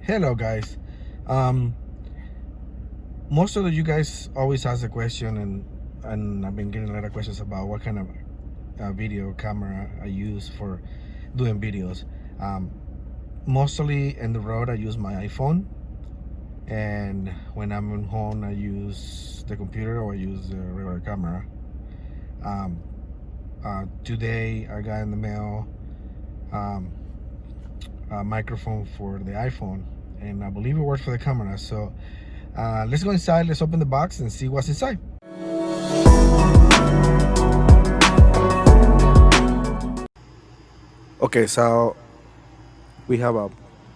Hello, guys. Um, most of you guys always ask a question, and I've been getting a lot of questions about what kind of video camera I use for doing videos. Um, Mostly in the road, I use my iPhone, and when I'm at home, I use the computer or I use the regular camera. Um, Today, I got in the mail um, a microphone for the iPhone, and I believe it works for the camera. So let's go inside, let's open the box and see what's inside. Okay, so we have a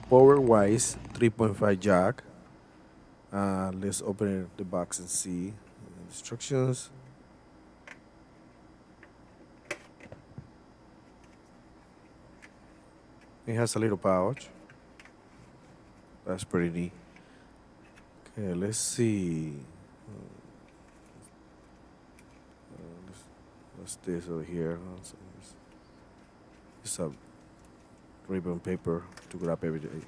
PowerDeWise 3.5 jack. Let's open the box and see the instructions. It has a little pouch. That's pretty neat. Okay, let's see. What's this over here? It's a ribbon paper to grab every day.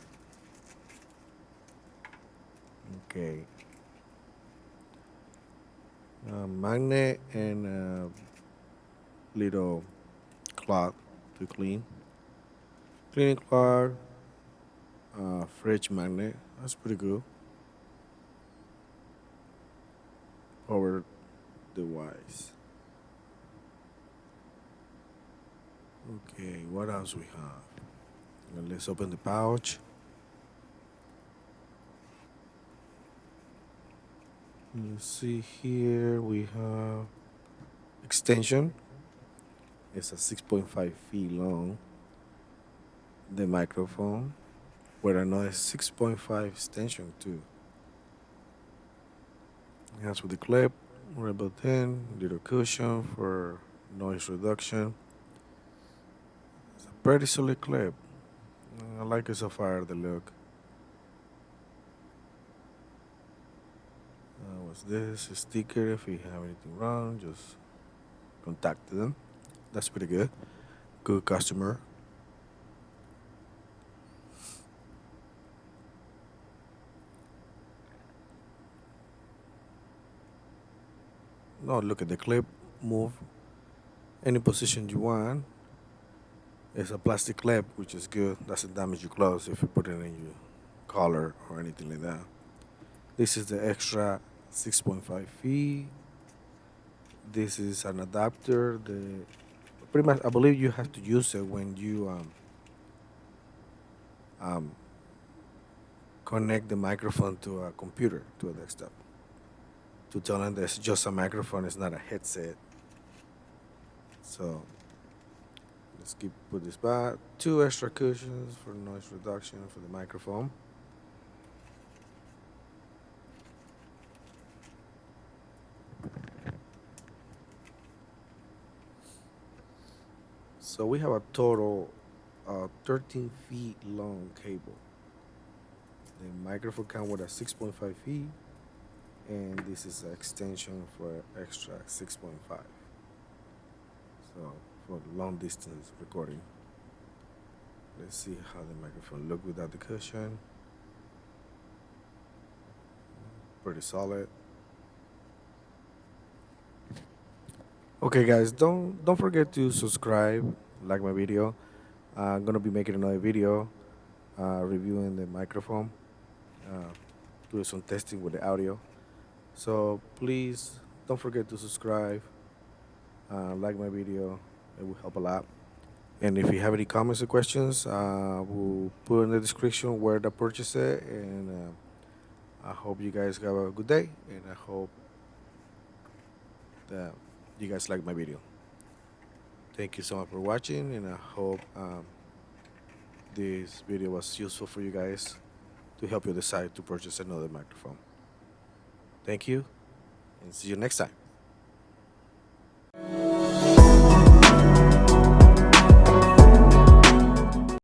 Okay. Magnet and little cloth to clean. Cleaning cloth, fridge magnet. That's pretty good. PowerDeWise. Okay, what else we have? Now let's open the pouch. Let's see here. We have extension. It's a 6.5 feet long. The microphone with another 6.5 extension too. It has with the clip, rubber thin, little cushion for noise reduction. It's a pretty solid clip. I like it so far, the look. What's this? A sticker. If you have anything wrong, just contact them. That's pretty good. Good customer. No, look at the clip. Move any position you want. It's a plastic clip, which is good. Doesn't damage your clothes if you put it in your collar or anything like that. This is the extra 6.5 feet. This is an adapter. The pretty much, I believe you have to use it when you connect the microphone to a computer, to a desktop, to tell them that it's just a microphone, it's not a headset. So let's put this back. 2 extra cushions for noise reduction for the microphone. So we have a total 13 feet long cable. The microphone comes with a 6.5 feet, and this is an extension for extra 6.5. So for long distance recording. Let's see how the microphone look without the cushion. Pretty solid. Okay, guys, don't forget to subscribe, like my video. I'm gonna be making another video reviewing the microphone, doing some testing with the audio. So please don't forget to subscribe, like my video. It will help a lot. And if you have any comments or questions, we'll put in the description where to purchase it. And I hope you guys have a good day, and I hope that you guys like my video. Thank you so much for watching, and I hope this video was useful for you guys to help you decide to purchase another microphone. Thank you, and see you next time.